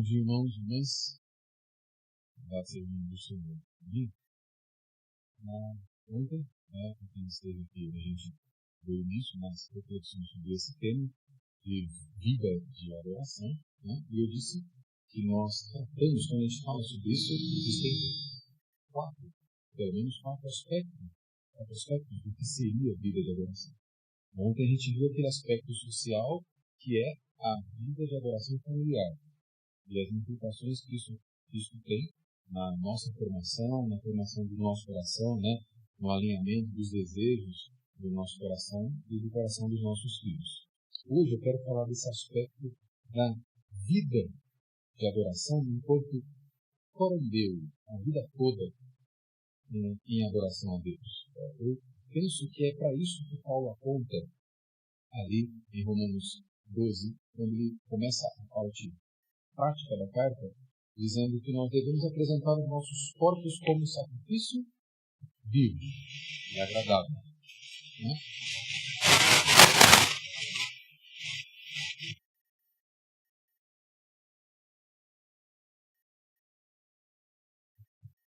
Bons irmãos e irmãs, louvado seja o nome do Senhor. Ontem, quem esteve aqui, a gente deu início nas reflexões sobre esse tema de vida de adoração, e eu disse que nós tratamos, quando a gente fala sobre isso, existem pelo menos quatro aspectos do que seria a vida de adoração. Ontem a gente viu aquele aspecto social, que é a vida de adoração familiar, e as implicações que isso tem na nossa formação, na formação do nosso coração, no alinhamento dos desejos do nosso coração e do coração dos nossos filhos. Hoje eu quero falar desse aspecto da vida de adoração enquanto corandeu, a vida toda em adoração a Deus. Eu penso que é para isso que Paulo aponta ali em Romanos 12, quando ele começa a parte prática da carta, dizendo que nós devemos apresentar os nossos corpos como sacrifício vivo e agradável.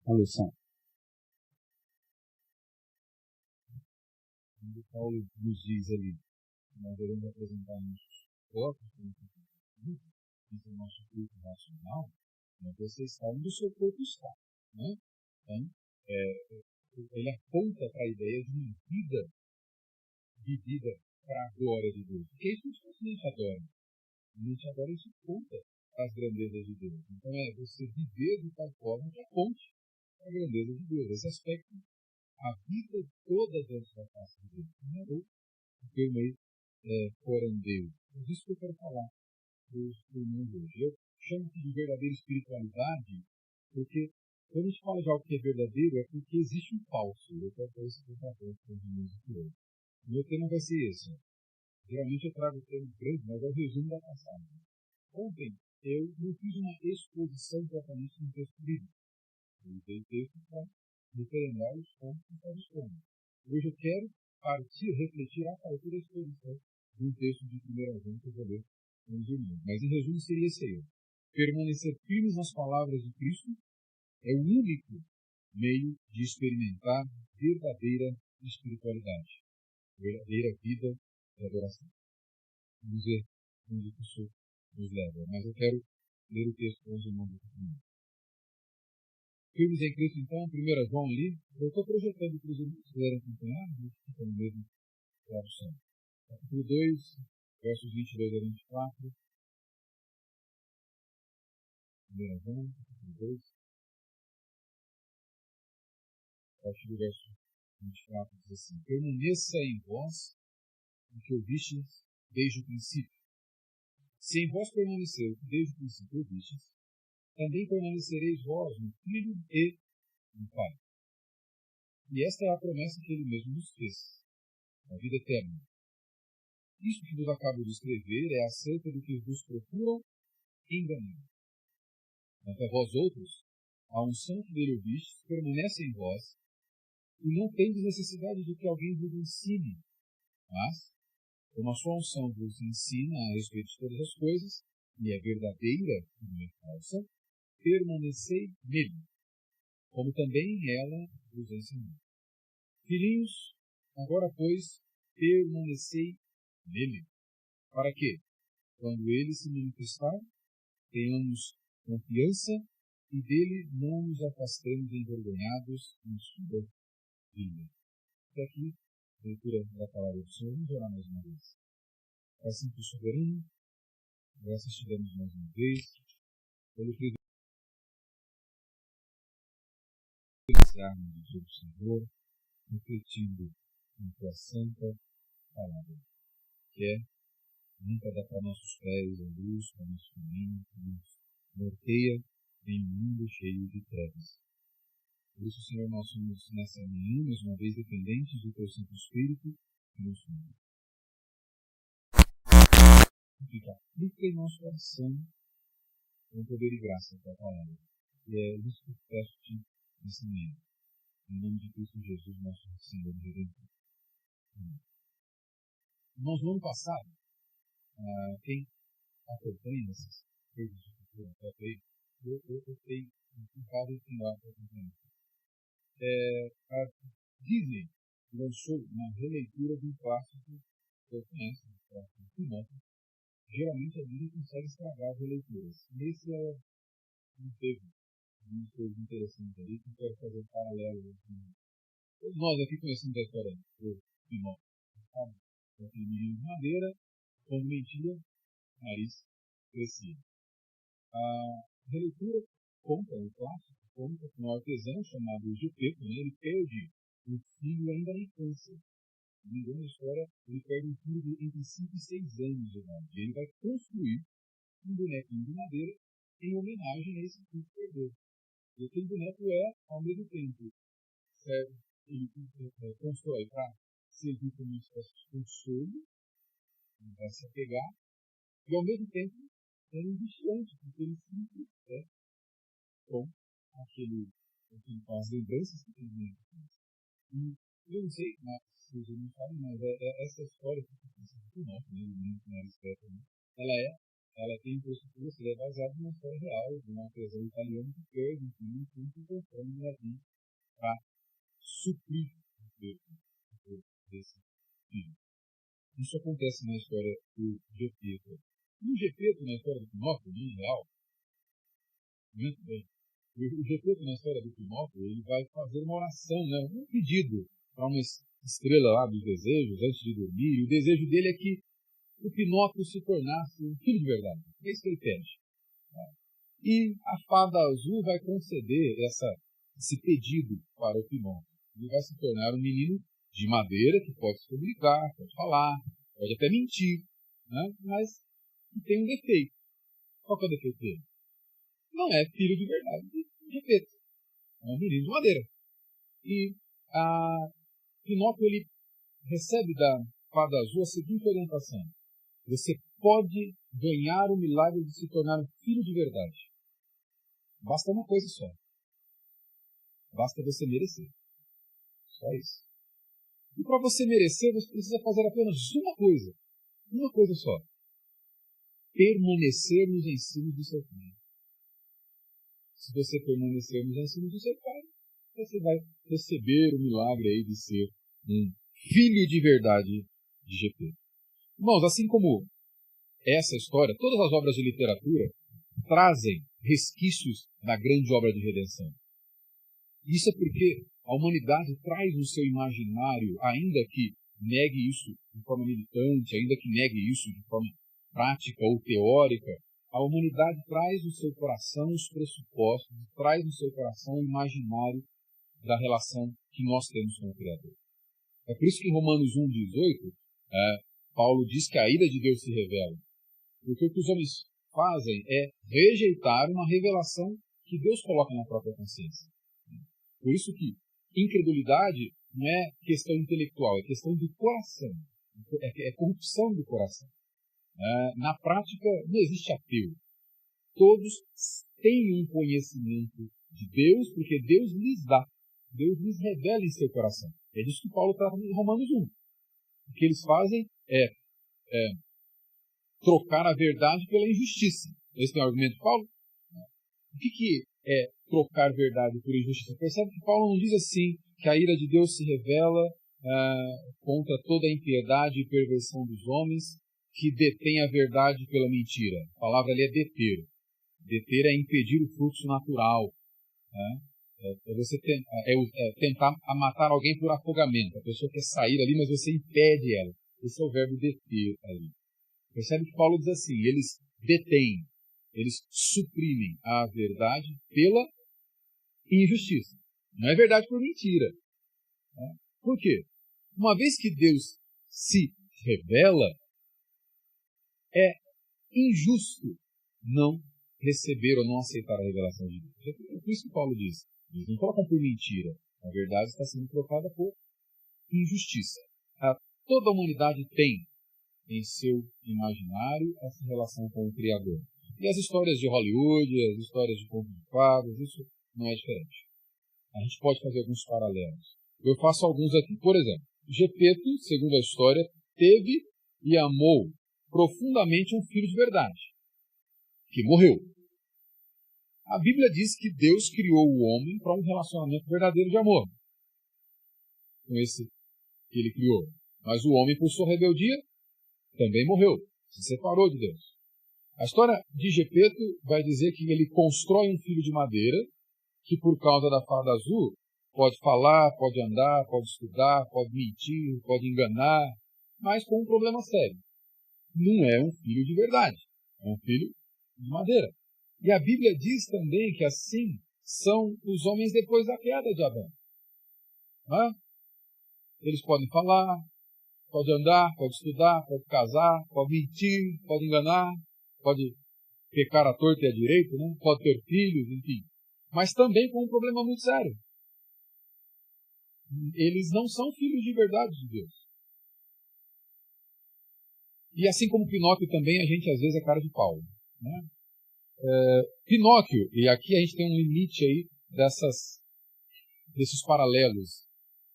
A lição. Quando Paulo nos diz ali que nós devemos apresentar nossos corpos como sacrifício vivo, isso é o nosso culto racional, você está onde o seu corpo está. Então, ele aponta para a ideia de uma vida vivida para a glória de Deus. Porque é isso que a gente adora. A gente adora isso conta as grandezas de Deus. Então é você viver de tal forma que aponte a grandeza de Deus. Esse aspecto, a vida toda dentro da face de Deus. Ou o termo aí corandeu. É disso que eu quero falar para os irmãos hoje. Eu chamo de verdadeira espiritualidade, porque quando a gente fala de algo que é verdadeiro, é porque existe um falso. Eu quero fazer esse pensamento com os irmãos aqui hoje. O meu tema vai ser esse. Geralmente eu trago o termo grande, mas é o resumo da passagem. Ontem eu não fiz uma exposição propriamente no texto bíblico. Eu usei o texto para referendar os pontos que estão expondo. Hoje eu quero refletir a partir da exposição de um texto de 1 João que eu vou ler com os irmãos. Mas em resumo seria esse aí. Permanecer firmes nas palavras de Cristo é o único meio de experimentar verdadeira espiritualidade, verdadeira vida de adoração. Vamos ver onde isso nos leva. Mas eu quero ler o texto com os irmãos aqui comigo. Firmes em Cristo, então, 1 João ali. Eu estou projetando para os irmãos que quiserem acompanhar, a gente fica no mesmo tradução. Capítulo 2, versos 22 a 24. 1 João, capítulo 2. A partir do verso 24 diz assim: Permaneça em vós o que ouvistes desde o princípio. Se em vós permanecer o que desde o princípio ouvistes, também permanecereis vós no Filho e no Pai. E esta é a promessa que ele mesmo nos fez, a vida eterna. Isto que vos acabo de escrever é acerca do que vos procuram enganar. Quanto a vós outros, a unção que dele ouvistes permanece em vós, e não tendes necessidade de que alguém vos ensine. Mas, como a sua unção vos ensina a respeito de todas as coisas, e é verdadeira e não é falsa, permanecei nele, como também ela vos ensinou. Filhinhos, agora, pois, permanecei nele, para que, quando ele se manifestar, tenhamos confiança e dele não nos afastemos envergonhados em sua vida. Até aqui, leitura da palavra do Senhor. Vamos orar mais uma vez. Pai Santo e Soberano, graças te damos mais uma vez pelo privilegiarmos do seu Senhor, refletindo em tua santa palavra, que é lâmpada para nossos pés, a luz para nosso caminho, que nos norteia em um mundo cheio de trevas. Por isso, Senhor, nós somos nessa manhã, mais uma vez, dependentes do teu Santo Espírito que nos guia. Aplica em nosso coração com poder e graça a tua palavra. E é isso que eu peço-te nessa manhã. Em nome de Cristo Jesus, nosso Senhor e Redentor. Nós, no ano passado, quem acompanha essas coisas de Eu tenho um caso de lá para a Disney lançou uma releitura de um clássico que eu conheço, o clássico Pinóquio. Geralmente a Disney consegue estragar as releituras. Nesse não teve muitas coisas interessantes ali que eu quero fazer um paralelo. Todos nós aqui conhecemos a história do Pinóquio, sabe? Aquele menino de madeira, quando mentia, nariz crescia. A releitura conta, o clássico conta com um artesão chamado Gepeto, né? Ele perde um filho ainda na infância. Se não me engano, a história, ele perde um filho de entre 5 e 6 anos de idade. E ele vai construir um bonequinho de madeira em homenagem a esse filho que perdeu. E aquele boneco ao mesmo tempo, serve, ele constrói para servir como uma espécie de consolo, vai se apegar, e ao mesmo tempo é um vigilante, porque ele sempre com com as lembranças que tem dentro. E eu não sei, se vocês não sabem, mas essa história que aconteceu aqui, nossa, né, ela tem um pressuposto, ela é baseada numa história real, de um artesão italiano que perde um filho encontrando um navio para suprir o perco desse filho. Isso acontece na história do Gepeto. E o Gepeto, na história do Pinóquio, no real, muito bem. O Gepeto, na história do Pinóquio, ele vai fazer uma oração, né, um pedido para uma estrela lá dos desejos, antes de dormir. E o desejo dele é que o Pinóquio se tornasse um filho de verdade. É isso que ele pede. E a fada azul vai conceder esse pedido para o Pinóquio. Ele vai se tornar um menino de madeira que pode se comunicar, pode falar, pode até mentir, né? Mas que tem um defeito. Qual que é o defeito dele? Não é filho de verdade de Gepeto. É um menino de madeira. E a Pinóquio ele recebe da fada azul a seguinte orientação: você pode ganhar o milagre de se tornar um filho de verdade. Basta uma coisa só. Basta você merecer. Só isso. E para você merecer, você precisa fazer apenas uma coisa. Uma coisa só. Permanecer nos ensinos do seu pai. Se você permanecer nos ensinos do seu pai, você vai receber o milagre aí de ser um filho de verdade de Gepeto. Irmãos, assim como essa história, todas as obras de literatura trazem resquícios da grande obra de redenção. Isso é porque a humanidade traz no seu imaginário, ainda que negue isso de forma militante, ainda que negue isso de forma prática ou teórica, a humanidade traz no seu coração os pressupostos, traz no seu coração o imaginário da relação que nós temos com o Criador. É por isso que em Romanos 1,18, Paulo diz que a ira de Deus se revela. Porque o que os homens fazem é rejeitar uma revelação que Deus coloca na própria consciência. Por isso que incredulidade não é questão intelectual, é questão de coração. É corrupção do coração. Na prática, não existe ateu. Todos têm um conhecimento de Deus, porque Deus lhes dá. Deus lhes revela em seu coração. É disso que Paulo trata em Romanos 1. O que eles fazem é trocar a verdade pela injustiça. Esse é o argumento de Paulo? O que é trocar verdade por injustiça? Percebe que Paulo não diz assim que a ira de Deus se revela contra toda a impiedade e perversão dos homens, que detém a verdade pela mentira. A palavra ali é deter. Deter é impedir o fluxo natural. Você tentar matar alguém por afogamento. A pessoa quer sair ali, mas você impede ela. Esse é o verbo deter ali. Percebe que Paulo diz assim: eles detêm, eles suprimem a verdade pela injustiça. Não é verdade por mentira. Por quê? Uma vez que Deus se revela, é injusto não receber ou não aceitar a revelação de Deus. É por isso que Paulo diz: eles não colocam por mentira. A verdade está sendo trocada por injustiça. Toda a humanidade tem em seu imaginário essa relação com o Criador. E as histórias de Hollywood, as histórias de contos de fadas, isso não é diferente. A gente pode fazer alguns paralelos. Eu faço alguns aqui. Por exemplo, Gepeto, segundo a história, teve e amou profundamente um filho de verdade, que morreu. A Bíblia diz que Deus criou o homem para um relacionamento verdadeiro de amor, com esse que ele criou. Mas o homem, por sua rebeldia, também morreu, se separou de Deus. A história de Gepeto vai dizer que ele constrói um filho de madeira, que por causa da farda azul, pode falar, pode andar, pode estudar, pode mentir, pode enganar, mas com um problema sério. Não é um filho de verdade, é um filho de madeira. E a Bíblia diz também que assim são os homens depois da queda de Adão. Não é? Eles podem falar, pode andar, pode estudar, pode casar, pode mentir, pode enganar, pode pecar à torta e à direita, né? Pode ter filhos, enfim. Mas também com um problema muito sério. Eles não são filhos de verdade de Deus. E assim como Pinóquio também, a gente às vezes é cara de pau. Né? Pinóquio, e aqui a gente tem um limite aí desses paralelos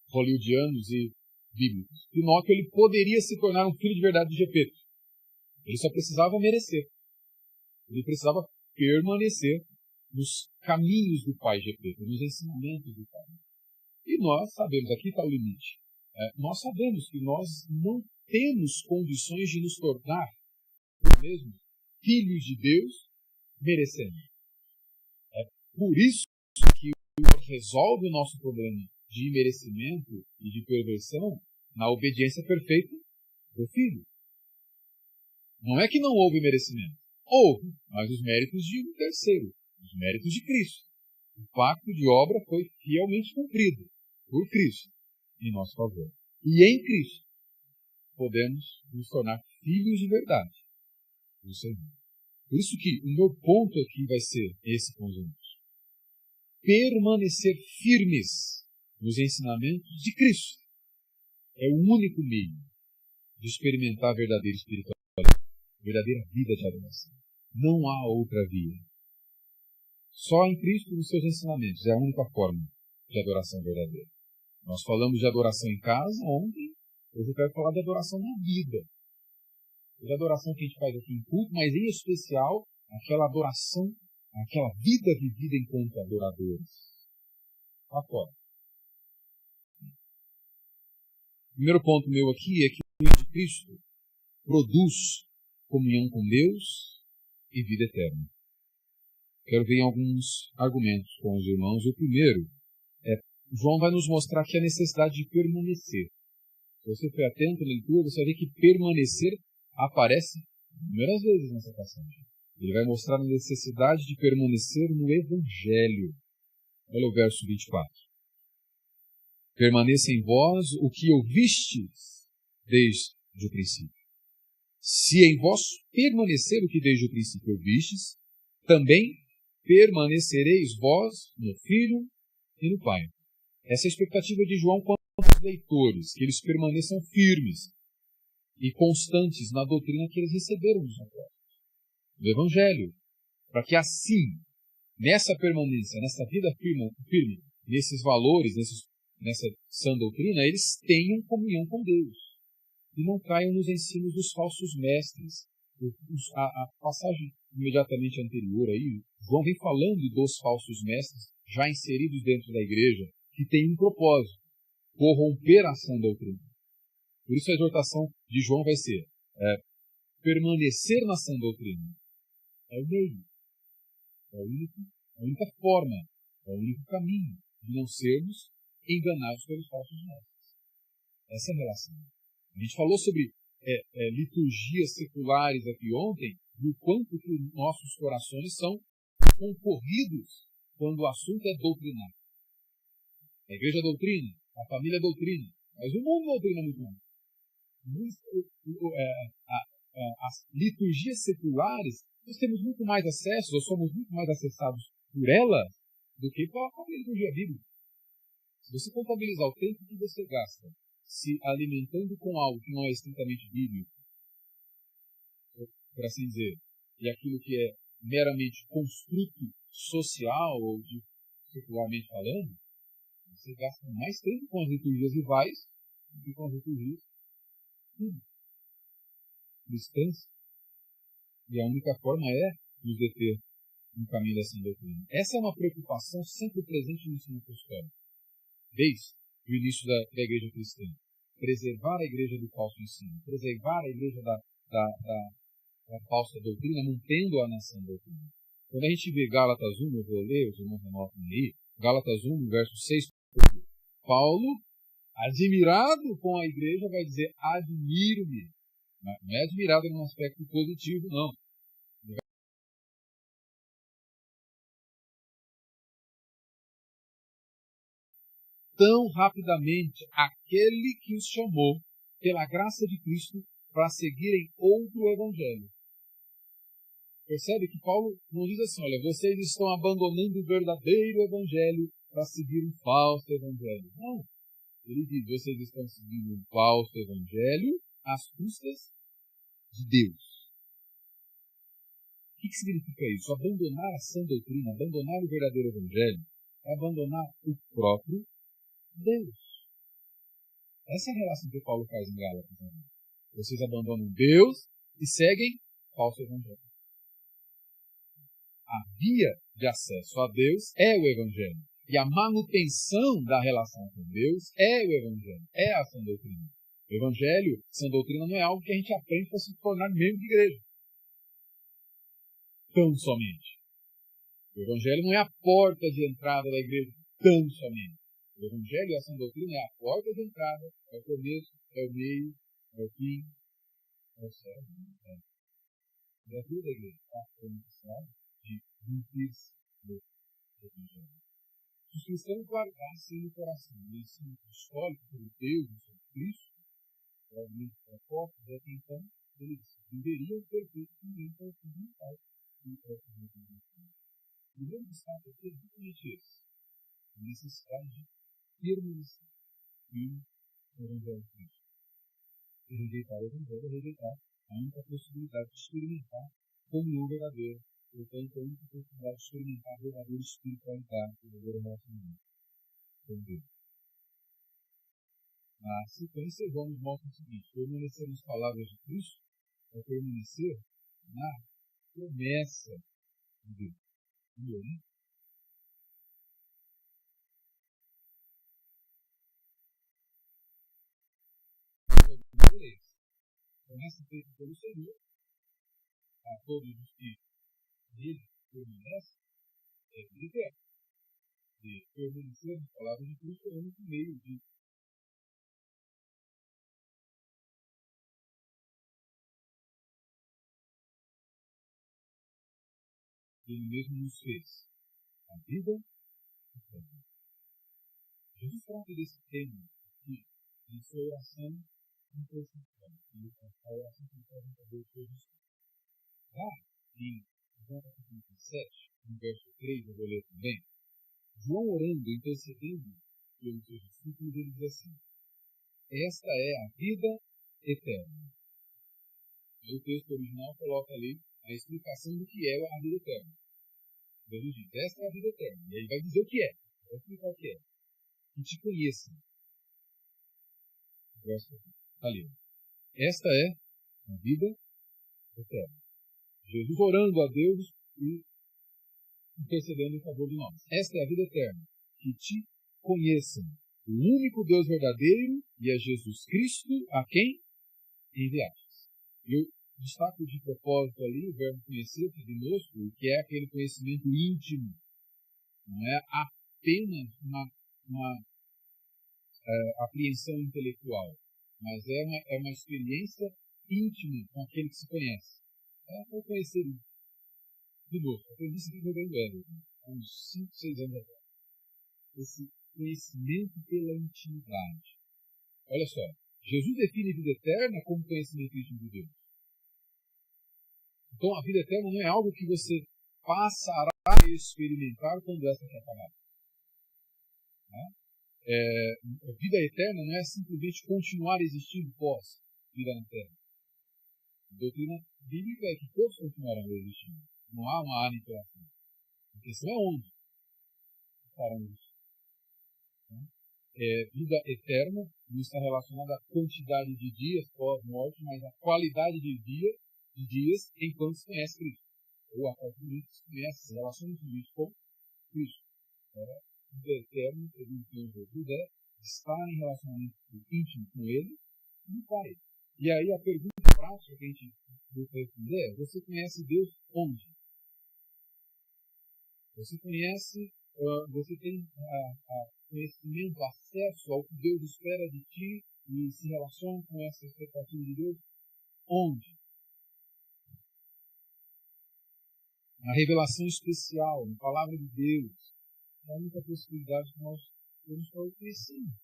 hollywoodianos e bíblicos. Pinóquio ele poderia se tornar um filho de verdade de Gepeto. Ele só precisava merecer. Ele precisava permanecer nos caminhos do pai Gepeto, nos ensinamentos do pai. E nós sabemos, aqui está o limite, nós sabemos que nós não temos condições de nos tornar mesmo filhos de Deus merecendo. É por isso que Deus resolve o nosso problema de merecimento e de perversão na obediência perfeita do Filho. Não é que não houve merecimento. Houve, mas os méritos de um terceiro, os méritos de Cristo. O pacto de obra foi fielmente cumprido por Cristo, em nosso favor. E em Cristo, podemos nos tornar filhos de verdade do Senhor. Por isso que o meu ponto aqui vai ser esse com os irmãos. Permanecer firmes nos ensinamentos de Cristo é o único meio de experimentar a verdadeira espiritualidade, a verdadeira vida de adoração. Não há outra via. Só em Cristo e nos seus ensinamentos é a única forma de adoração verdadeira. Nós falamos de adoração em casa ontem, hoje eu quero falar de adoração na vida. De adoração que a gente faz aqui em culto, mas em especial aquela adoração, aquela vida vivida enquanto adoradores. Lá fora. O primeiro ponto meu aqui é que o caminho de Cristo produz comunhão com Deus e vida eterna. Quero ver alguns argumentos com os irmãos. O primeiro João vai nos mostrar aqui a necessidade de permanecer. Se você for atento à leitura, você vai ver que permanecer aparece inúmeras vezes nessa passagem. Ele vai mostrar a necessidade de permanecer no Evangelho. Olha o verso 24. Permaneça em vós o que ouvistes desde o princípio. Se em vós permanecer o que desde o princípio ouvistes, também permanecereis vós no Filho e no Pai. Essa é a expectativa de João quanto aos leitores, que eles permaneçam firmes e constantes na doutrina que eles receberam dos apóstolos, do Evangelho, para que assim, nessa permanência, nessa vida firme, nesses valores, nessa sã doutrina, eles tenham comunhão com Deus e não caiam nos ensinos dos falsos mestres. A passagem imediatamente anterior aí, João vem falando dos falsos mestres já inseridos dentro da igreja, que tem um propósito, corromper a sã doutrina. Por isso a exortação de João vai ser permanecer na sã doutrina. É o meio, é a única forma, é o único caminho de não sermos enganados pelos falsos mestres. Essa é a relação. A gente falou sobre liturgias seculares aqui ontem, e o quanto que nossos corações são concorridos quando o assunto é doutrinar. A igreja doutrina, a família doutrina, mas o mundo doutrina muito mais. As liturgias seculares, nós temos muito mais acesso, ou somos muito mais acessados por ela, do que pela própria liturgia bíblica. Se você contabilizar o tempo que você gasta se alimentando com algo que não é estritamente bíblico, por assim dizer, e aquilo que é meramente construto social, ou secularmente falando, você gasta mais tempo com as liturgias rivais do que com as liturgias cristãs. E a única forma é nos deter no caminho da sã doutrina. Essa é uma preocupação sempre presente no ensino apostólico, desde o início da igreja cristã. Preservar a igreja do falso ensino, preservar a igreja da falsa doutrina, mantendo-a na sã doutrina. Quando a gente vê Gálatas 1, eu vou ler, os irmãos anotam aí, Gálatas 1, verso 6, Paulo, admirado com a igreja, vai dizer, admiro-me. Não é admirado num aspecto positivo, não. Tão rapidamente aquele que os chamou, pela graça de Cristo, para seguirem outro evangelho. Percebe que Paulo não diz assim, olha, vocês estão abandonando o verdadeiro evangelho para seguir um falso evangelho. Não. Ele diz, vocês estão seguindo um falso evangelho às custas de Deus. O que significa isso? Abandonar a sã doutrina, abandonar o verdadeiro evangelho, é abandonar o próprio Deus. Essa é a relação que Paulo faz em Gálatas. Vocês abandonam Deus e seguem falso evangelho. A via de acesso a Deus é o evangelho. E a manutenção da relação com Deus é o evangelho, é a sã doutrina. O evangelho, sã doutrina, não é algo que a gente aprende para se tornar membro de igreja. Tão somente. O evangelho não é a porta de entrada da igreja, tão somente. O evangelho e a sã doutrina é a porta de entrada, é o começo, é o meio, é o fim, é o céu. E a vida da igreja está necessidade de cumprir-se do evangelho. Se os cristãos guardassem no coração o ensino histórico sobre Deus e sobre Cristo, provavelmente apóstolos, é que então eles viveriam perfeitamente ao fim do tal. O primeiro destaque aqui é justamente esse: a necessidade de permanecer firme no Evangelho de Cristo. E rejeitar o Evangelho é rejeitar a única possibilidade de experimentar comunhão verdadeira. Portanto, a única possibilidade de experimentar a verdadeira espiritualidade, o verdadeiro relacionamento com Deus. Na sequência, vamos mostrar o seguinte: permanecer nas palavras de Cristo é permanecer na promessa de Deus. Entendeu, né? Promessa feita pelo Senhor a todos os que nele permanecem é vida eterna. E permanecer nas palavras de Cristo é o único meio de Ele mesmo nos fez a vida eterna. Jesus trata desse tema aqui em sua oração intercessória. A oração que ele faz a Deus todos os dias. Lá em João capítulo 17, no verso 3, eu vou ler também. João orando, intercedendo pelos seus discípulos, ele diz assim: esta é a vida eterna. E o texto original coloca ali a explicação do que é a vida eterna. Jesus diz, esta é a vida eterna. E ele vai dizer o que é. Vai explicar o que é. Que te conheçam. Ali. Esta é a vida eterna. Jesus orando a Deus e intercedendo em favor de nós. Esta é a vida eterna. Que te conheçam. O único Deus verdadeiro e a Jesus Cristo a quem enviaste. Eu destaco de propósito ali o verbo conhecer, que conosco, que é aquele conhecimento íntimo. Não é apenas uma apreensão intelectual, mas é uma experiência íntima com aquele que se conhece. É o conhecer de novo. Eu aprendi isso aqui no Rio Velho, há uns 5, 6 anos atrás. Esse conhecimento pela intimidade. Olha só, Jesus define vida eterna como conhecimento íntimo de Deus. Então, a vida eterna não é algo que você passará a experimentar quando essa quer acabar. A vida eterna não é simplesmente continuar existindo pós vida na Terra. A doutrina bíblica é que todos continuarão existindo. Não há uma aniquilação. A questão é onde estarão isso. Vida eterna não está relacionada à quantidade de dias pós-morte, mas à qualidade de dias enquanto se conhece Cristo. ou a partir do momento que se conhece, se relaciona com Cristo. O eterno, segundo o que Jesus é, estar em relacionamento íntimo com Ele e o Pai. E aí a pergunta prática que a gente busca responder é: você conhece Deus onde? Você conhece, você tem conhecimento, acesso ao que Deus espera de ti e se relaciona com essa expectativa de Deus onde? Na revelação especial, na palavra de Deus, é a única possibilidade que nós temos para o conhecimento.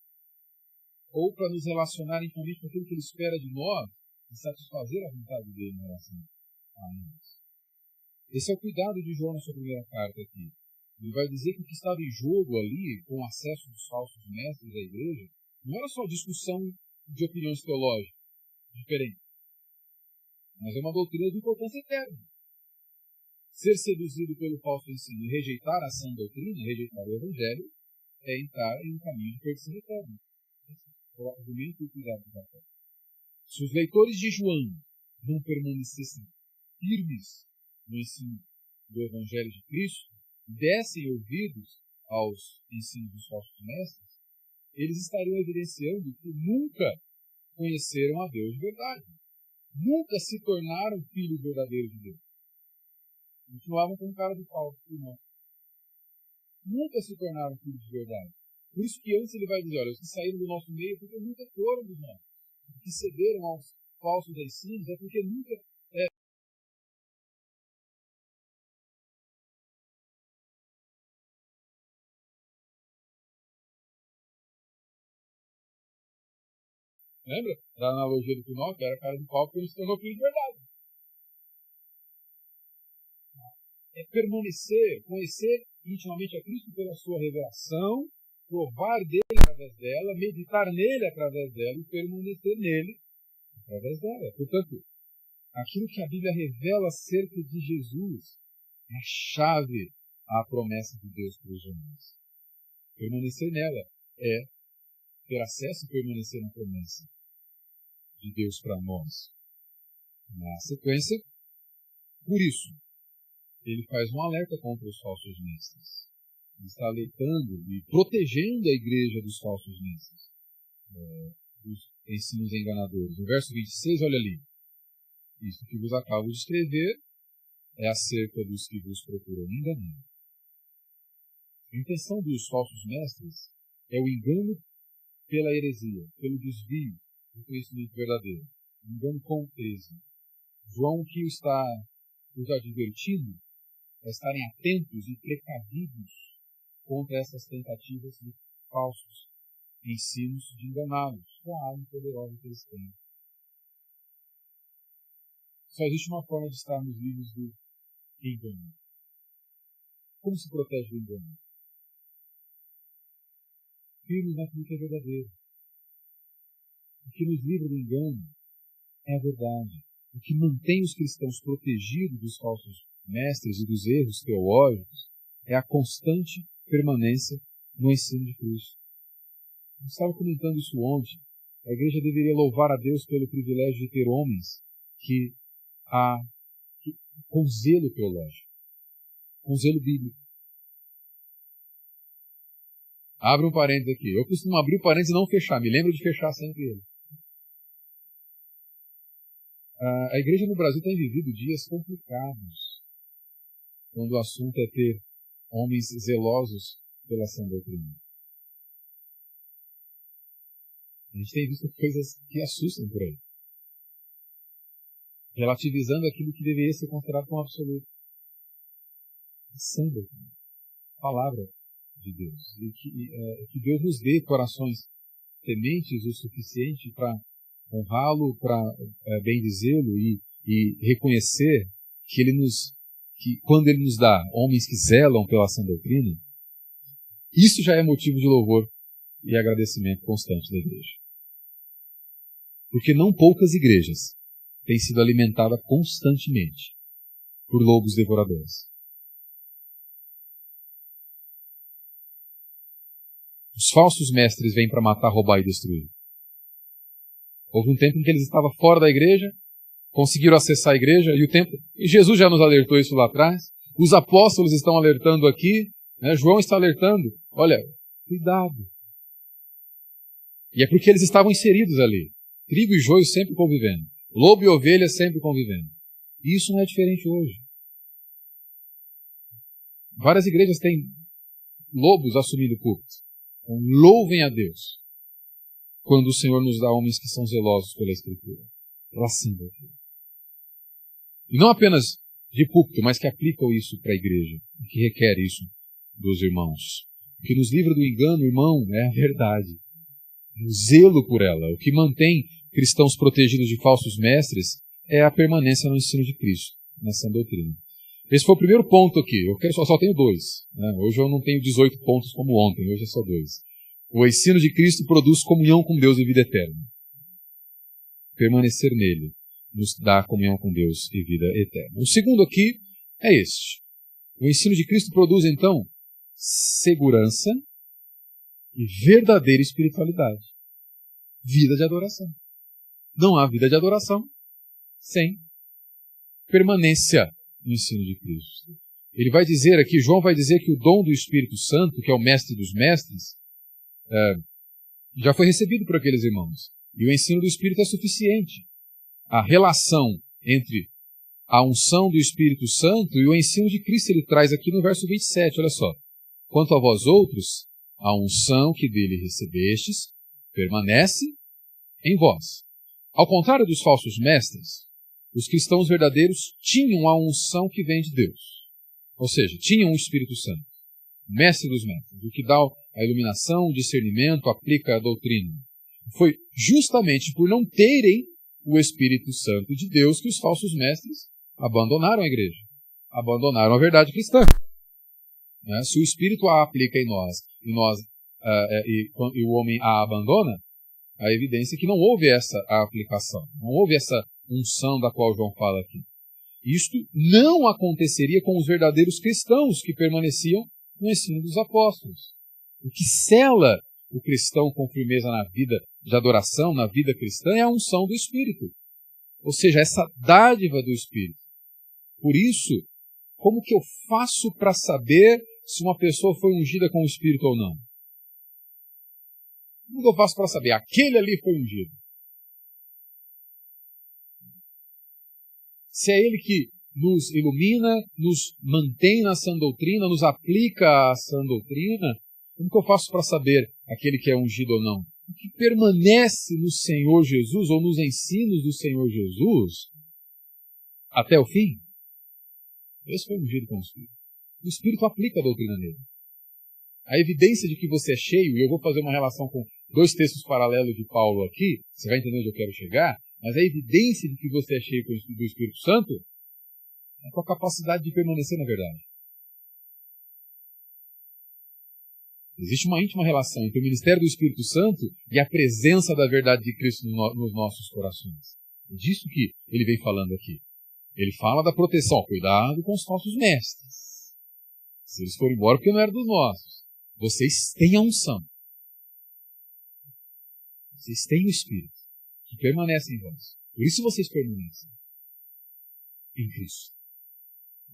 Ou para nos relacionar intimamente com aquilo que Ele espera de nós e satisfazer a vontade dEle em relação a nós. Esse é o cuidado de João na sua primeira carta aqui. Ele vai dizer que o que estava em jogo ali, com o acesso dos falsos mestres à igreja, não era só discussão de opiniões teológicas diferentes, mas é uma doutrina de importância eterna. Ser seduzido pelo falso ensino e rejeitar a sã doutrina, rejeitar o Evangelho, é entrar em um caminho de perdição eterna. Esse é o argumento e o cuidado do Jacó. Se os leitores de João não permanecessem firmes no ensino do Evangelho de Cristo, dessem ouvidos aos ensinos dos falsos mestres, eles estariam evidenciando que nunca conheceram a Deus de verdade. Nunca se tornaram filhos verdadeiros de Deus. Continuavam com cara de pau, irmão. Nunca se tornaram filhos de verdade. Por isso que antes ele vai dizer, olha, os que saíram do nosso meio porque nunca foram dos nossos. Os que cederam aos falsos ensinos é porque nunca... Lembra da analogia do Pinóquio? Era cara de pau porque ele se tornou filho de verdade. É permanecer, conhecer intimamente a Cristo pela sua revelação, provar dele através dela, meditar nele através dela e permanecer nele através dela. Portanto, aquilo que a Bíblia revela acerca de Jesus é a chave à promessa de Deus para os homens. Permanecer nela é ter acesso e permanecer na promessa de Deus para nós. Na sequência, por isso, ele faz um alerta contra os falsos mestres. Ele está alertando e protegendo a igreja dos falsos mestres, dos ensinos enganadores. No verso 26, olha ali. Isso que vos acabo de escrever é acerca dos que vos procuram enganar. A intenção dos falsos mestres é o engano pela heresia, pelo desvio do conhecimento verdadeiro. O engano com êxito. João, que está os advertindo, é estarem atentos e precavidos contra essas tentativas de falsos ensinos de enganá-los com a arma poderosa que eles têm. Só existe uma forma de estarmos livres do engano. Como se protege do engano? Firmes naquilo que é verdadeiro. O que nos livra do engano é a verdade. O que mantém os cristãos protegidos dos falsos mestres e dos erros teológicos é a constante permanência no ensino de Cristo. Eu estava comentando isso ontem. A igreja deveria louvar a Deus pelo privilégio de ter homens que com zelo teológico, com zelo bíblico. Abre um parênteses aqui. Eu costumo abrir o parênteses e não fechar. Me lembro de fechar sempre ele. A igreja no Brasil tem vivido dias complicados quando o assunto é ter homens zelosos pela sã doutrina. A gente tem visto coisas que assustam por aí, relativizando aquilo que deveria ser considerado como absoluto. A sã doutrina, a palavra de Deus. E que Deus nos dê corações tementes o suficiente para honrá-lo, para bendizê-lo e reconhecer que quando Ele nos dá homens que zelam pela sã doutrina, isso já é motivo de louvor e agradecimento constante da igreja. Porque não poucas igrejas têm sido alimentadas constantemente por lobos devoradores. Os falsos mestres vêm para matar, roubar e destruir. Houve um tempo em que eles estavam fora da igreja, conseguiram acessar a igreja e o templo. E Jesus já nos alertou isso lá atrás. Os apóstolos estão alertando aqui, né? João está alertando. Olha, cuidado. E é porque eles estavam inseridos ali. Trigo e joio sempre convivendo. Lobo e ovelha sempre convivendo. E isso não é diferente hoje. Várias igrejas têm lobos assumindo culto. Então, louvem a Deus quando o Senhor nos dá homens que são zelosos pela Escritura. Pela Santa. E não apenas de púlpito, mas que aplicam isso para a igreja, que requer isso dos irmãos. O que nos livra do engano, irmão, é a verdade. O zelo por ela. O que mantém cristãos protegidos de falsos mestres é a permanência no ensino de Cristo, na sã doutrina. Esse foi o primeiro ponto aqui. Eu só tenho 2. Né? Hoje eu não tenho 18 pontos como ontem, hoje é só 2. O ensino de Cristo produz comunhão com Deus e vida eterna. Permanecer nele nos dá comunhão com Deus e vida eterna. O segundo aqui é este. O ensino de Cristo produz, então, segurança e verdadeira espiritualidade. Vida de adoração. Não há vida de adoração sem permanência no ensino de Cristo. Ele vai dizer aqui, João vai dizer que o dom do Espírito Santo, que é o mestre dos mestres, já foi recebido por aqueles irmãos. E o ensino do Espírito é suficiente. A relação entre a unção do Espírito Santo e o ensino de Cristo ele traz aqui no verso 27, olha só. Quanto a vós outros, a unção que dele recebestes permanece em vós. Ao contrário dos falsos mestres, os cristãos verdadeiros tinham a unção que vem de Deus. Ou seja, tinham o Espírito Santo, mestre dos mestres, o que dá a iluminação, o discernimento, aplica a doutrina. Foi justamente por não terem o Espírito Santo de Deus que os falsos mestres abandonaram a igreja, abandonaram a verdade cristã. Se o Espírito a aplica em nós e o homem a abandona, a evidência é que não houve essa aplicação, não houve essa unção da qual João fala aqui. Isto não aconteceria com os verdadeiros cristãos que permaneciam no ensino dos apóstolos. O que sela o cristão com firmeza na vida de adoração, na vida cristã, é a unção do Espírito. Ou seja, essa dádiva do Espírito. Por isso, como que eu faço para saber se uma pessoa foi ungida com o Espírito ou não? Como que eu faço para saber? Aquele ali foi ungido. Se é ele que nos ilumina, nos mantém na sã doutrina, nos aplica a sã doutrina, como que eu faço para saber aquele que é ungido ou não? O que permanece no Senhor Jesus, ou nos ensinos do Senhor Jesus, até o fim, esse foi ungido com o Espírito. O Espírito aplica a doutrina nele. A evidência de que você é cheio, e eu vou fazer uma relação com 2 textos paralelos de Paulo aqui, você vai entender onde eu quero chegar, mas a evidência de que você é cheio do Espírito Santo é com a capacidade de permanecer na verdade. Existe uma íntima relação entre o ministério do Espírito Santo e a presença da verdade de Cristo nos nossos corações. É disso que ele vem falando aqui. Ele fala da proteção, cuidado com os falsos mestres. Se eles forem embora, porque não eram dos nossos. Vocês têm a unção. Vocês têm o Espírito, que permanece em vós. Por isso vocês permanecem em Cristo.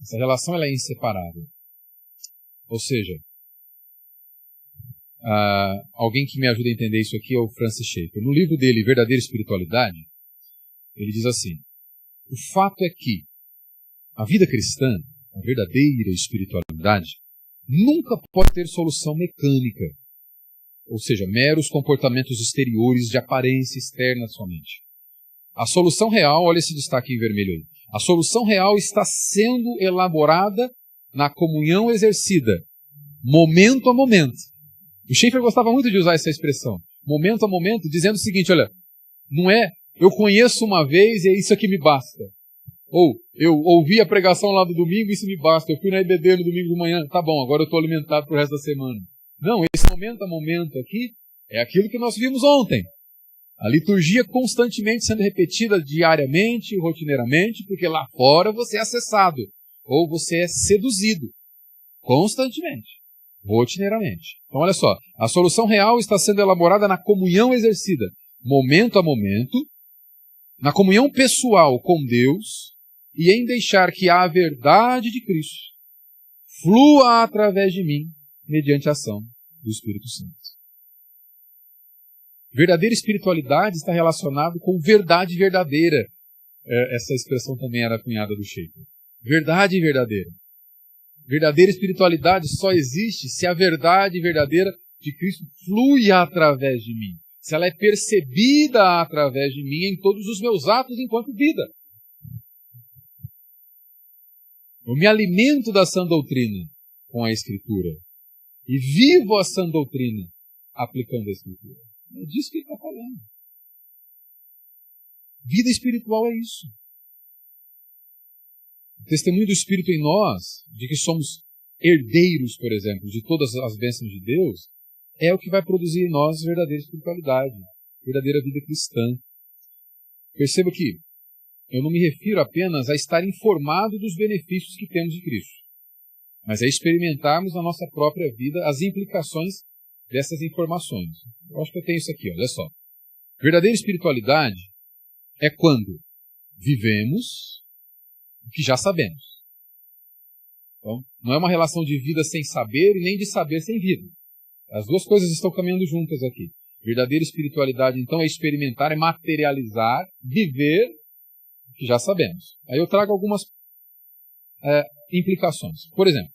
Essa relação ela é inseparável. Ou seja, alguém que me ajuda a entender isso aqui é o Francis Schaeffer. No livro dele, Verdadeira Espiritualidade, ele diz assim, o fato é que a vida cristã, a verdadeira espiritualidade, nunca pode ter solução mecânica, ou seja, meros comportamentos exteriores de aparência externa somente. A solução real, olha esse destaque em vermelho aí, a solução real está sendo elaborada na comunhão exercida, momento a momento. O Schaeffer gostava muito de usar essa expressão, momento a momento, dizendo o seguinte, olha, não é eu conheço uma vez e é isso que me basta. Ou eu ouvi a pregação lá do domingo e isso me basta. Eu fui na EBD no domingo de manhã, tá bom, agora eu estou alimentado para o resto da semana. Não, esse momento a momento aqui é aquilo que nós vimos ontem. A liturgia constantemente sendo repetida diariamente, rotineiramente, porque lá fora você é acessado, ou você é seduzido, constantemente, rotineiramente. Então olha só, a solução real está sendo elaborada na comunhão exercida, momento a momento, na comunhão pessoal com Deus e em deixar que a verdade de Cristo flua através de mim mediante a ação do Espírito Santo. Verdadeira espiritualidade está relacionada com verdade verdadeira. Essa expressão também era cunhada do Schaeffer. Verdade verdadeira. Verdadeira espiritualidade só existe se a verdade verdadeira de Cristo flui através de mim. Se ela é percebida através de mim em todos os meus atos enquanto vida. Eu me alimento da sã doutrina com a Escritura. E vivo a sã doutrina aplicando a Escritura. É disso que ele está falando. Vida espiritual é isso. O testemunho do Espírito em nós, de que somos herdeiros, por exemplo, de todas as bênçãos de Deus, é o que vai produzir em nós verdadeira espiritualidade, verdadeira vida cristã. Perceba que eu não me refiro apenas a estar informado dos benefícios que temos de Cristo, mas a experimentarmos na nossa própria vida as implicações dessas informações. Eu acho que eu tenho isso aqui, olha só. Verdadeira espiritualidade é quando vivemos o que já sabemos. Então, não é uma relação de vida sem saber e nem de saber sem vida. As duas coisas estão caminhando juntas aqui. Verdadeira espiritualidade, então, é experimentar, é materializar, viver o que já sabemos. Aí eu trago algumas implicações. Por exemplo,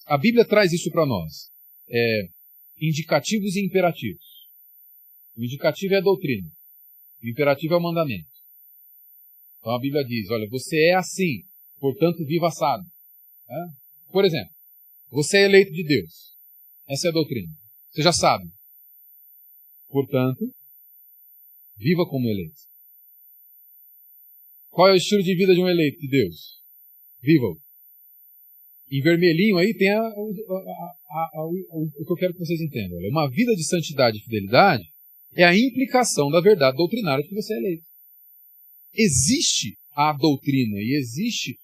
a Bíblia traz isso para nós. Indicativos e imperativos. O indicativo é a doutrina. O imperativo é o mandamento. Então a Bíblia diz, olha, você é assim, portanto viva assado. Por exemplo, você é eleito de Deus. Essa é a doutrina. Você já sabe. Portanto, viva como eleito. Qual é o estilo de vida de um eleito de Deus? Viva-o. Em vermelhinho aí tem o que eu quero que vocês entendam. Olha, uma vida de santidade e fidelidade é a implicação da verdade doutrinária de que você é eleito. Existe a doutrina e existe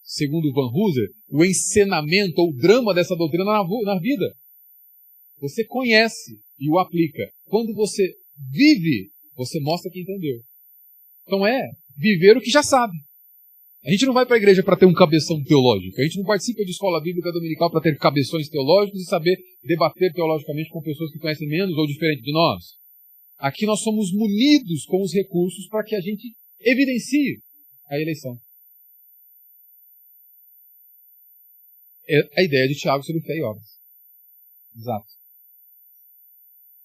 segundo Van Hooser, o encenamento ou o drama dessa doutrina na vida. Você conhece e o aplica. Quando você vive, você mostra que entendeu. Então viver o que já sabe. A gente não vai para a igreja para ter um cabeção teológico. A gente não participa de escola bíblica dominical para ter cabeções teológicos e saber debater teologicamente com pessoas que conhecem menos ou diferente de nós. Aqui nós somos munidos com os recursos para que a gente evidencie a eleição. É a ideia de Tiago sobre fé e obras. Exato.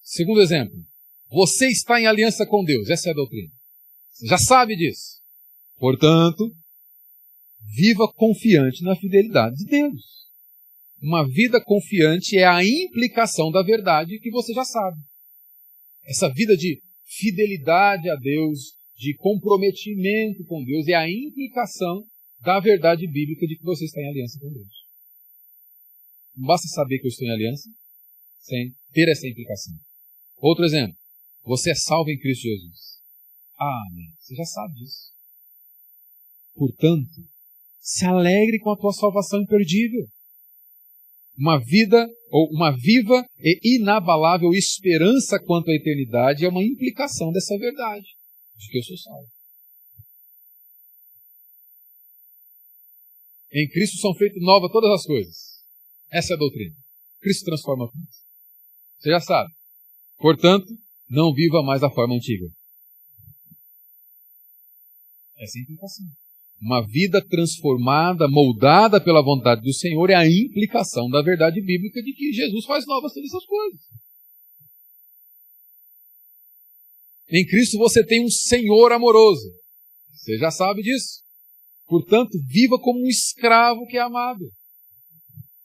Segundo exemplo, você está em aliança com Deus. Essa é a doutrina. Você já sabe disso. Portanto, viva confiante na fidelidade de Deus. Uma vida confiante é a implicação da verdade que você já sabe. Essa vida de fidelidade a Deus, de comprometimento com Deus, é a implicação da verdade bíblica de que você está em aliança com Deus. Não basta saber que eu estou em aliança, sem ter essa implicação. Outro exemplo, você é salvo em Cristo Jesus. Amém. Você já sabe disso. Portanto, se alegre com a tua salvação imperdível. Uma vida, ou uma viva e inabalável esperança quanto à eternidade é uma implicação dessa verdade, de que eu sou salvo. Em Cristo são feitas novas todas as coisas. Essa é a doutrina. Cristo transforma tudo. Você já sabe. Portanto, não viva mais da forma antiga. Essa é a implicação. Uma vida transformada, moldada pela vontade do Senhor é a implicação da verdade bíblica de que Jesus faz novas todas essas coisas. Em Cristo você tem um Senhor amoroso. Você já sabe disso. Portanto, viva como um escravo que é amado.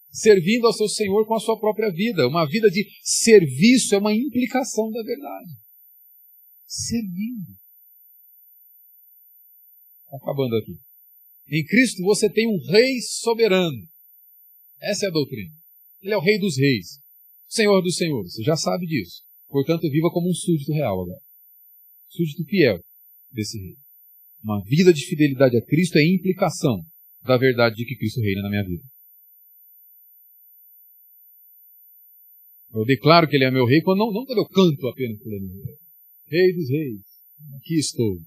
Servindo ao seu Senhor com a sua própria vida. Uma vida de serviço é uma implicação da verdade. Servindo. Acabando aqui. Em Cristo você tem um rei soberano. Essa é a doutrina. Ele é o rei dos reis. Senhor dos senhores. Você já sabe disso. Portanto, viva como um súdito real agora. Súdito fiel desse rei. Uma vida de fidelidade a Cristo é implicação da verdade de que Cristo reina na minha vida. Eu declaro que Ele é meu rei, não quando eu canto apenas que Ele é meu rei. Rei dos reis. Aqui estou.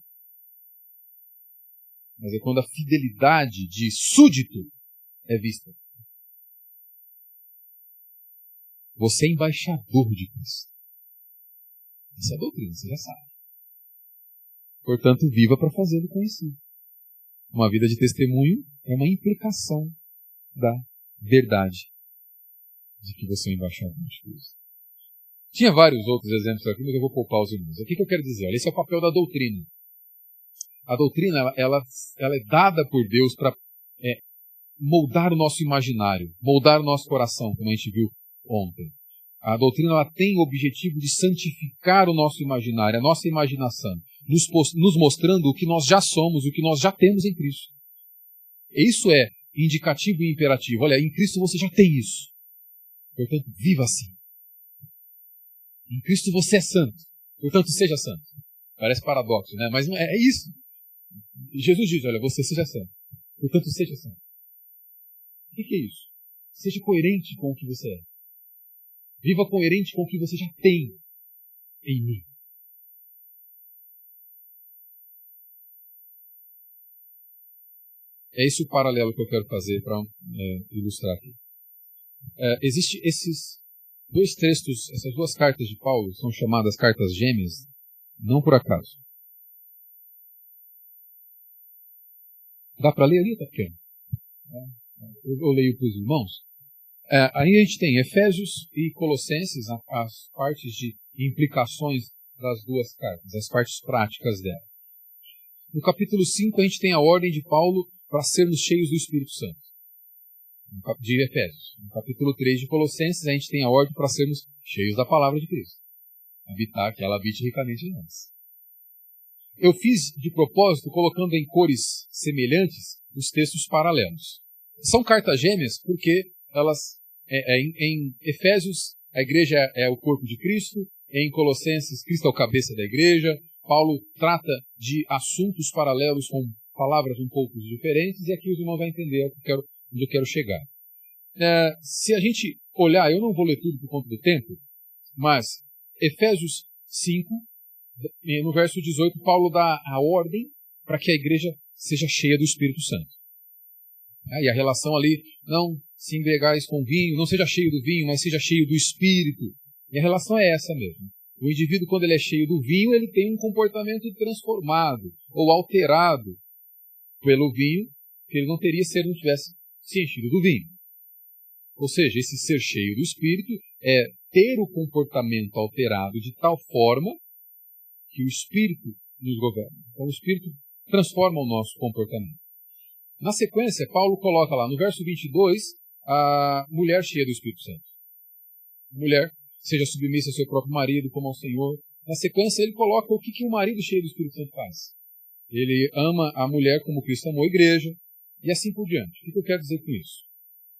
Mas é quando a fidelidade de súdito é vista. Você é embaixador de Cristo. Essa é a doutrina, você já sabe. Portanto, viva para fazê-lo conhecido. Uma vida de testemunho é uma implicação da verdade de que você é embaixador de Cristo. Tinha vários outros exemplos aqui, mas eu vou poupar os irmãos. O que eu quero dizer? Olha, esse é o papel da doutrina. A doutrina ela é dada por Deus para moldar o nosso imaginário, moldar o nosso coração, como a gente viu ontem. A doutrina ela tem o objetivo de santificar o nosso imaginário, a nossa imaginação, nos mostrando o que nós já somos, o que nós já temos em Cristo. Isso é indicativo e imperativo. Olha, em Cristo você já tem isso. Portanto, viva assim. Em Cristo você é santo. Portanto, seja santo. Parece paradoxo, né? Mas não é isso. Jesus diz, olha, você seja santo. Portanto, seja santo. O que é isso? Seja coerente com o que você é. Viva coerente com o que você já tem em mim. É esse o paralelo que eu quero fazer para ilustrar aqui. Existem esses dois textos, essas duas cartas de Paulo, são chamadas cartas gêmeas, não por acaso. Dá para ler ali, tá pequeno? Eu leio para os irmãos. Aí a gente tem Efésios e Colossenses, as partes de implicações das duas cartas, as partes práticas dela. No capítulo 5 a gente tem a ordem de Paulo para sermos cheios do Espírito Santo, de Efésios. No capítulo 3 de Colossenses a gente tem a ordem para sermos cheios da palavra de Cristo. Habitar, que ela habite ricamente em nós. Eu fiz de propósito, colocando em cores semelhantes, os textos paralelos. São cartas gêmeas porque elas, em Efésios, a igreja é o corpo de Cristo, em Colossenses, Cristo é o cabeça da igreja, Paulo trata de assuntos paralelos com palavras um pouco diferentes, e aqui os irmãos vão entender onde eu quero chegar. Se a gente olhar, eu não vou ler tudo por conta do tempo, mas Efésios 5, no verso 18, Paulo dá a ordem para que a igreja seja cheia do Espírito Santo. E a relação ali, não se embriagais com vinho, não seja cheio do vinho, mas seja cheio do Espírito. E a relação é essa mesmo. O indivíduo, quando ele é cheio do vinho, ele tem um comportamento transformado ou alterado pelo vinho, que ele não teria se ele não tivesse se enchido do vinho. Ou seja, esse ser cheio do Espírito é ter o comportamento alterado de tal forma que o Espírito nos governa. Então o Espírito transforma o nosso comportamento. Na sequência, Paulo coloca lá no verso 22 a mulher cheia do Espírito Santo. Mulher, seja submissa ao seu próprio marido como ao Senhor. Na sequência, ele coloca o que o marido cheio do Espírito Santo faz. Ele ama a mulher como Cristo amou a igreja, e assim por diante. O que eu quero dizer com isso?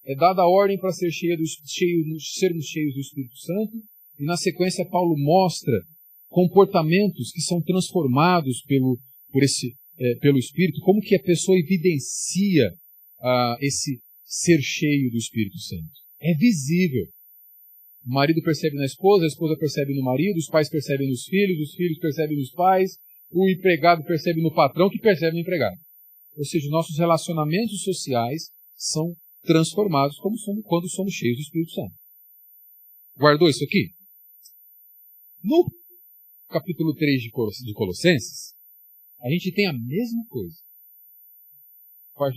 É dada a ordem para sermos cheios do Espírito Santo, e na sequência Paulo mostra comportamentos que são transformados pelo Espírito, como que a pessoa evidencia esse ser cheio do Espírito Santo. É visível. O marido percebe na esposa, a esposa percebe no marido, os pais percebem nos filhos, os filhos percebem nos pais, o empregado percebe no patrão, que percebe no empregado. Ou seja, nossos relacionamentos sociais são transformados quando somos cheios do Espírito Santo. Guardou isso aqui? No capítulo 3 de Colossenses, a gente tem a mesma coisa.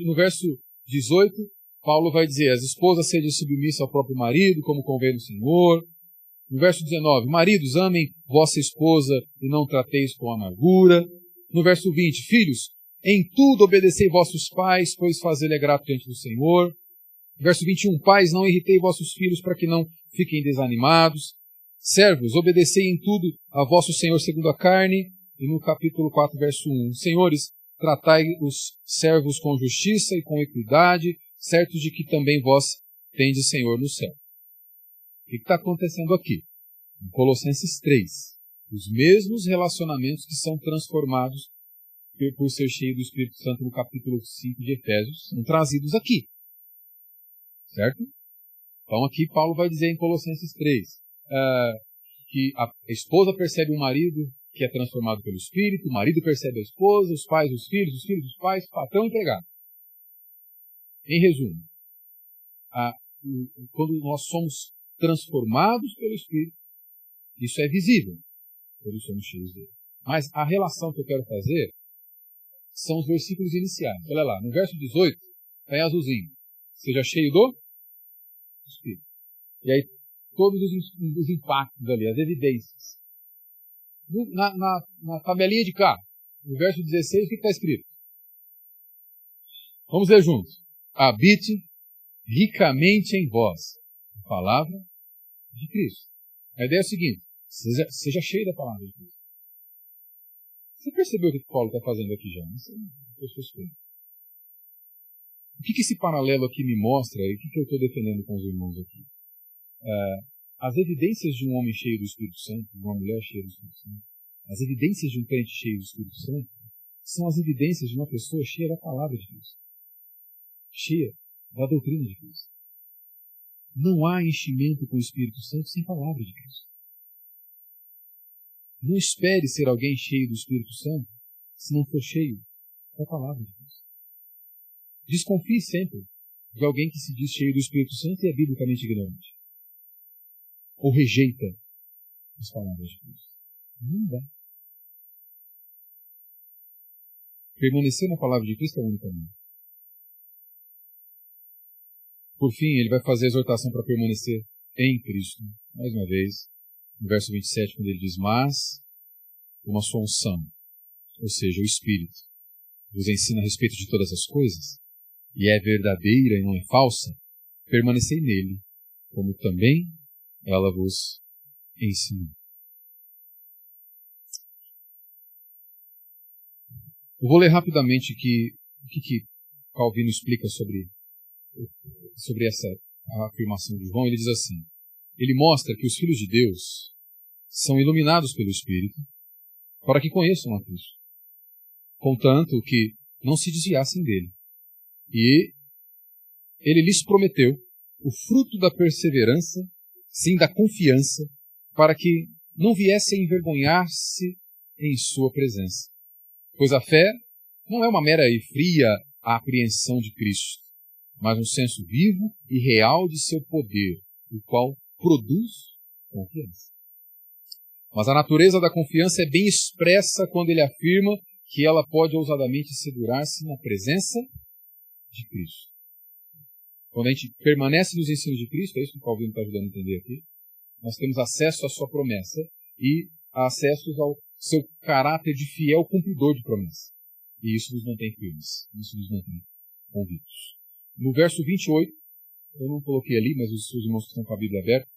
No verso 18, Paulo vai dizer, as esposas sejam submissas ao próprio marido, como convém no Senhor. No verso 19, maridos, amem vossa esposa e não trateis com amargura. No verso 20, filhos, em tudo obedecei vossos pais, pois fazê-lo é grato diante do Senhor. Verso 21, pais, não irritei vossos filhos para que não fiquem desanimados. Servos, obedecei em tudo a vosso Senhor segundo a carne. E no capítulo 4, verso 1, senhores, tratai os servos com justiça e com equidade, certos de que também vós tendes Senhor no céu. O que está acontecendo aqui? Em Colossenses 3, os mesmos relacionamentos que são transformados por ser cheio do Espírito Santo no capítulo 5 de Efésios, são trazidos aqui. Certo? Então aqui Paulo vai dizer em Colossenses 3, que a esposa percebe o marido, que é transformado pelo Espírito, o marido percebe a esposa, os filhos os pais, patrão e empregado. Em resumo, quando nós somos transformados pelo Espírito, isso é visível, por isso somos cheios dele. Mas a relação que eu quero fazer são os versículos iniciais. Olha lá, no verso 18, está em azulzinho. Seja cheio do Espírito. E aí, todos os impactos ali, as evidências. Na tabelinha de cá, no verso 16, o que está escrito? Vamos ler juntos. Habite ricamente em vós a palavra de Cristo. A ideia é a seguinte, seja cheio da palavra de Cristo. Você percebeu o que Paulo está fazendo aqui já? O que esse paralelo aqui me mostra e o que eu estou defendendo com os irmãos aqui? As evidências de um homem cheio do Espírito Santo, de uma mulher cheia do Espírito Santo, as evidências de um crente cheio do Espírito Santo, são as evidências de uma pessoa cheia da palavra de Deus, cheia da doutrina de Cristo. Não há enchimento com o Espírito Santo sem palavra de Cristo. Não espere ser alguém cheio do Espírito Santo se não for cheio da palavra de Deus. Desconfie sempre de alguém que se diz cheio do Espírito Santo e é biblicamente ignorante. Ou rejeita as palavras de Deus. Não dá. Permanecer na palavra de Cristo é o único caminho. Por fim, ele vai fazer a exortação para permanecer em Cristo. Mais uma vez, no verso 27, quando ele diz, mas, como a sua unção, ou seja, o Espírito, vos ensina a respeito de todas as coisas, e é verdadeira e não é falsa, permanecei nele, como também ela vos ensinou. Eu vou ler rapidamente o que Calvino explica sobre essa afirmação de João. Ele diz assim, ele mostra que os filhos de Deus são iluminados pelo Espírito para que conheçam a Cristo, contanto que não se desviassem dele. E ele lhes prometeu o fruto da perseverança, sim, da confiança, para que não viessem a envergonhar-se em sua presença. Pois a fé não é uma mera e fria apreensão de Cristo, mas um senso vivo e real de seu poder, o qual produz confiança. Mas a natureza da confiança é bem expressa quando ele afirma que ela pode ousadamente segurar-se na presença de Cristo. Quando a gente permanece nos ensinos de Cristo, é isso que o Calvino está ajudando a entender aqui, nós temos acesso à sua promessa e acesso ao seu caráter de fiel cumpridor de promessa. E isso nos mantém firmes, isso nos mantém convictos. No verso 28, eu não coloquei ali, mas os seus irmãos que estão com a Bíblia aberta,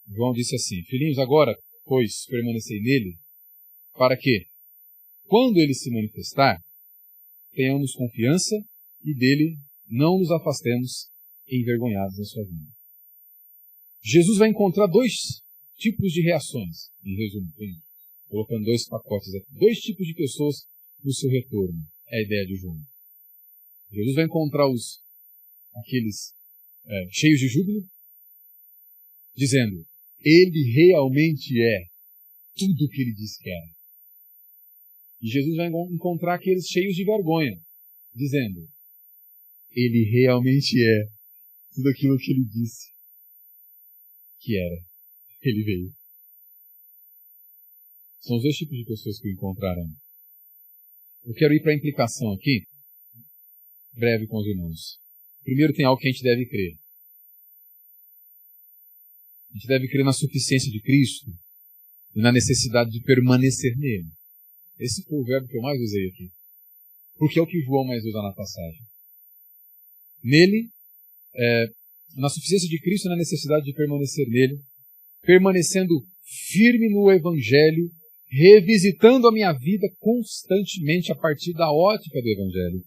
João disse assim, filhinhos, agora, pois, permanecei nele, para que, quando ele se manifestar, tenhamos confiança e dele não nos afastemos envergonhados na sua vida. Jesus vai encontrar dois tipos de reações, em resumo, colocando dois pacotes aqui, dois tipos de pessoas no seu retorno, é a ideia de João. Jesus vai encontrar aqueles cheios de júbilo, dizendo, ele realmente é tudo o que ele diz que era. E Jesus vai encontrar aqueles cheios de vergonha, dizendo, ele realmente é tudo aquilo que ele disse que era. Ele veio. São os dois tipos de pessoas que o encontrarão. Eu quero ir para a implicação aqui, breve com os irmãos. Primeiro tem algo que a gente deve crer. A gente deve crer na suficiência de Cristo e na necessidade de permanecer nele. Esse foi o verbo que eu mais usei aqui. Porque é o que João mais usa na passagem. Nele, na suficiência de Cristo e na necessidade de permanecer nele, permanecendo firme no Evangelho, revisitando a minha vida constantemente a partir da ótica do Evangelho.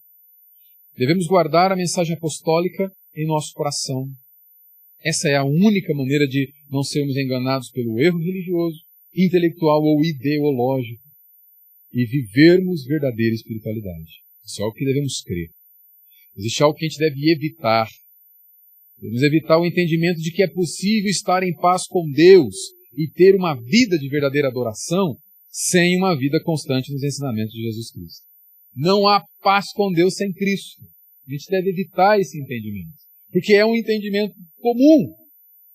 Devemos guardar a mensagem apostólica em nosso coração. Essa é a única maneira de não sermos enganados pelo erro religioso, intelectual ou ideológico e vivermos verdadeira espiritualidade. Isso é algo que devemos crer. Existe algo que a gente deve evitar. Devemos evitar o entendimento de que é possível estar em paz com Deus e ter uma vida de verdadeira adoração sem uma vida constante nos ensinamentos de Jesus Cristo. Não há paz com Deus sem Cristo. A gente deve evitar esse entendimento, porque é um entendimento comum,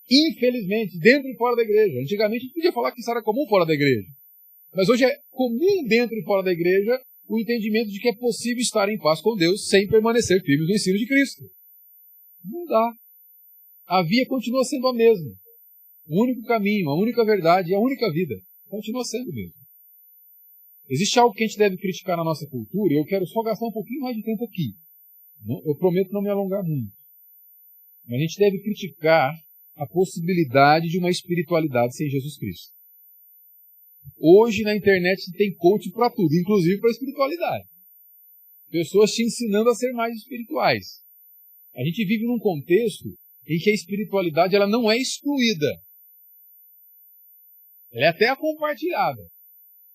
infelizmente, dentro e fora da igreja. Antigamente a gente podia falar que isso era comum fora da igreja, mas hoje é comum dentro e fora da igreja o entendimento de que é possível estar em paz com Deus sem permanecer firme no ensino de Cristo. Não dá. A via continua sendo a mesma. O único caminho, a única verdade e a única vida continua sendo o mesmo. Existe algo que a gente deve criticar na nossa cultura, e eu quero só gastar um pouquinho mais de tempo aqui. Eu prometo não me alongar muito. Mas a gente deve criticar a possibilidade de uma espiritualidade sem Jesus Cristo. Hoje na internet tem coach para tudo, inclusive para a espiritualidade. Pessoas te ensinando a ser mais espirituais. A gente vive num contexto em que a espiritualidade ela não é excluída. Ela é até compartilhada.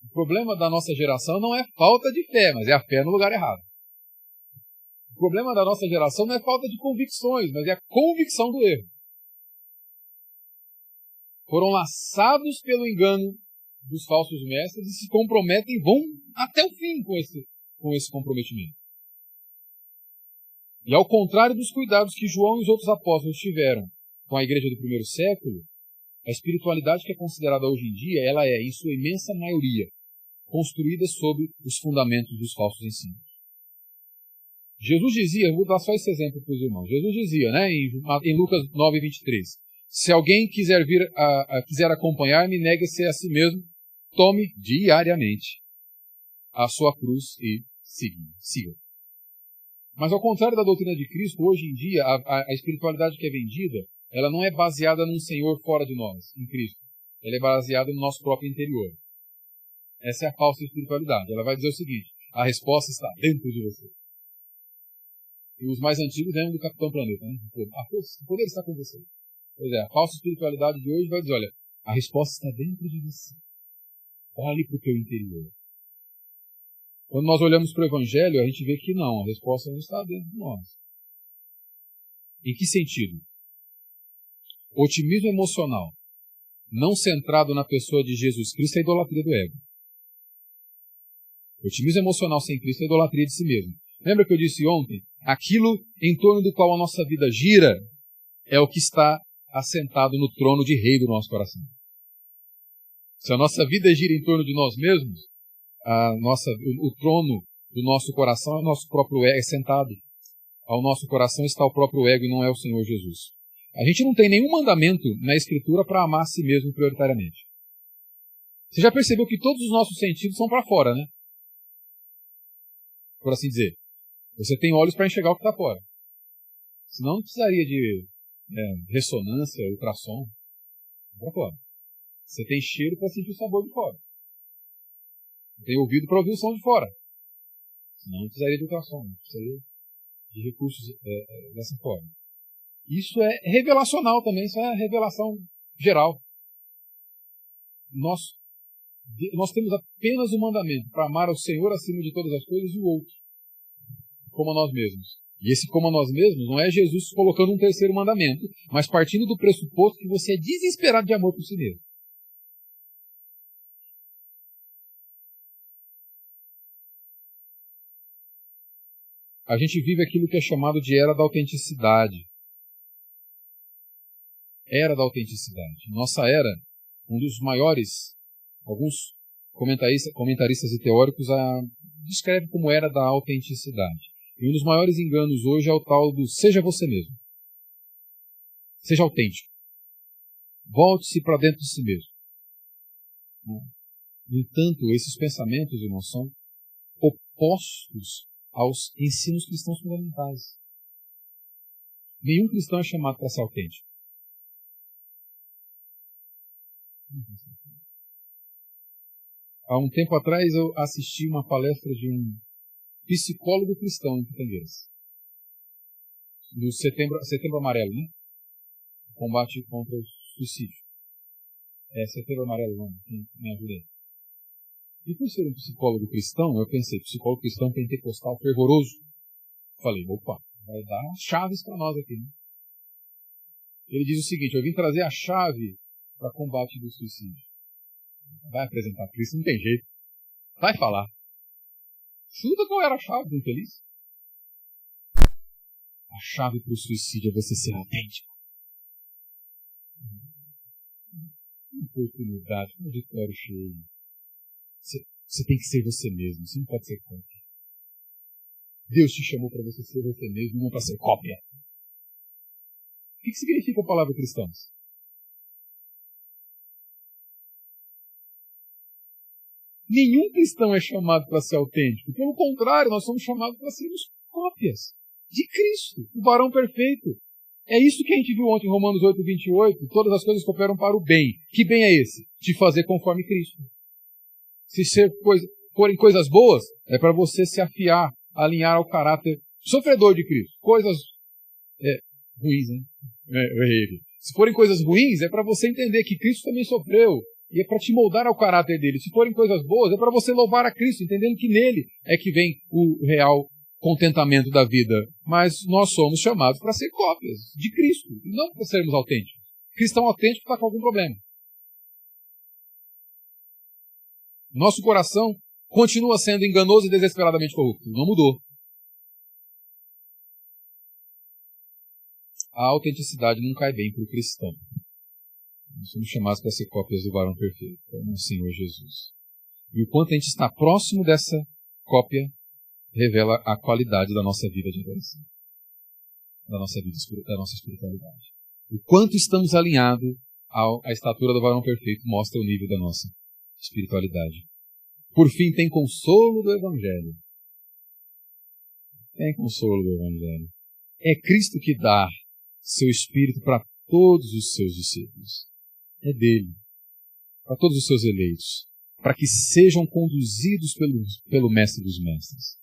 O problema da nossa geração não é falta de fé, mas é a fé no lugar errado. O problema da nossa geração não é falta de convicções, mas é a convicção do erro. Foram laçados pelo engano dos falsos mestres e se comprometem, vão até o fim com esse comprometimento. E ao contrário dos cuidados que João e os outros apóstolos tiveram com a igreja do primeiro século, a espiritualidade que é considerada hoje em dia, ela é, em sua imensa maioria, construída sobre os fundamentos dos falsos ensinos. Jesus dizia, vou dar só esse exemplo para os irmãos, Jesus dizia, né, em Lucas 9:23, se alguém quiser acompanhar-me, negue-se a si mesmo, tome diariamente a sua cruz e siga. Mas ao contrário da doutrina de Cristo, hoje em dia, a espiritualidade que é vendida, ela não é baseada num Senhor fora de nós, em Cristo. Ela é baseada no nosso próprio interior. Essa é a falsa espiritualidade. Ela vai dizer o seguinte, a resposta está dentro de você. E os mais antigos lembram do Capitão Planeta, né? O poder está com você. Pois é, a falsa espiritualidade de hoje vai dizer, olha, a resposta está dentro de você. Olhe para o teu interior. Quando nós olhamos para o Evangelho, a gente vê que não, a resposta não está dentro de nós. Em que sentido? Otimismo emocional, não centrado na pessoa de Jesus Cristo, é a idolatria do ego. Otimismo emocional sem Cristo é a idolatria de si mesmo. Lembra que eu disse ontem? Aquilo em torno do qual a nossa vida gira é o que está assentado no trono de rei do nosso coração. Se a nossa vida gira em torno de nós mesmos, o trono do nosso coração é o nosso próprio ego, é sentado. Ao nosso coração está o próprio ego e não é o Senhor Jesus. A gente não tem nenhum mandamento na Escritura para amar a si mesmo prioritariamente. Você já percebeu que todos os nossos sentidos são para fora, né? Por assim dizer. Você tem olhos para enxergar o que está fora. Senão não precisaria de ressonância, ultrassom. Para fora. Você tem cheiro para sentir o sabor de fora. Você tem ouvido para ouvir o som de fora. Senão não precisaria de ultrassom. Não precisaria de recursos dessa forma. Isso é revelacional também. Isso é revelação geral. Nós temos apenas o mandamento para amar ao Senhor acima de todas as coisas e o outro como a nós mesmos. E esse como a nós mesmos não é Jesus colocando um terceiro mandamento, mas partindo do pressuposto que você é desesperado de amor por si mesmo. A gente vive aquilo que é chamado de era da autenticidade. Era da autenticidade. Nossa era, um dos maiores, alguns comentaristas e teóricos descreve como era da autenticidade. E um dos maiores enganos hoje é o tal do seja você mesmo. Seja autêntico. Volte-se para dentro de si mesmo. No entanto, esses pensamentos, irmãos, são opostos aos ensinos cristãos fundamentais. Nenhum cristão é chamado para ser autêntico. Há um tempo atrás eu assisti uma palestra de um psicólogo cristão em Pitangueiras. No Setembro Amarelo, né? Combate contra o suicídio. Setembro Amarelo, não, quem me ajuda aí. E por ser um psicólogo cristão, eu pensei, psicólogo cristão pentecostal fervoroso. Falei, opa, vai dar chaves para nós aqui, né? Ele diz o seguinte, eu vim trazer a chave para combate do suicídio. Vai apresentar Cristo, não tem jeito. Vai falar. Chuta qual era a chave do infeliz. A chave para o suicídio é você ser autêntico. Oportunidade, como auditório cheio. Você tem que ser você mesmo, você não pode ser cópia. Deus te chamou para você ser você mesmo, não para ser cópia. O que significa a palavra cristãos? Nenhum cristão é chamado para ser autêntico. Pelo contrário, nós somos chamados para sermos cópias de Cristo, o varão perfeito. É isso que a gente viu ontem em Romanos 8, 28. Todas as coisas cooperam para o bem. Que bem é esse? De fazer conforme Cristo. Se forem coisas boas, é para você se afiar, alinhar ao caráter sofredor de Cristo. Coisas ruins, né? Eu errei aqui. Se forem coisas ruins, é para você entender que Cristo também sofreu. E é para te moldar ao caráter dele. Se forem coisas boas, é para você louvar a Cristo, entendendo que nele é que vem o real contentamento da vida. Mas nós somos chamados para ser cópias de Cristo, e não para sermos autênticos. Cristão autêntico está com algum problema. Nosso coração continua sendo enganoso e desesperadamente corrupto. Não mudou. A autenticidade não cai bem para o cristão. Nós somos chamados para ser cópias do varão perfeito, como o Senhor Jesus. E o quanto a gente está próximo dessa cópia revela a qualidade da nossa vida de adoração, da nossa espiritualidade. O quanto estamos alinhados à estatura do varão perfeito mostra o nível da nossa espiritualidade. Por fim, tem consolo do Evangelho. Tem consolo do Evangelho. É Cristo que dá seu Espírito para todos os seus discípulos. É dele, para todos os seus eleitos, para que sejam conduzidos pelo Mestre dos Mestres.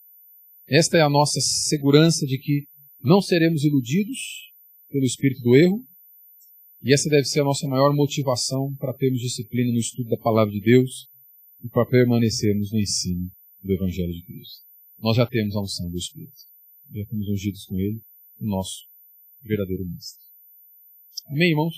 Esta é a nossa segurança de que não seremos iludidos pelo espírito do erro, e essa deve ser a nossa maior motivação para termos disciplina no estudo da Palavra de Deus e para permanecermos no ensino do Evangelho de Cristo. Nós já temos a unção do Espírito, já fomos ungidos com ele, o nosso verdadeiro Mestre. Amém, irmãos?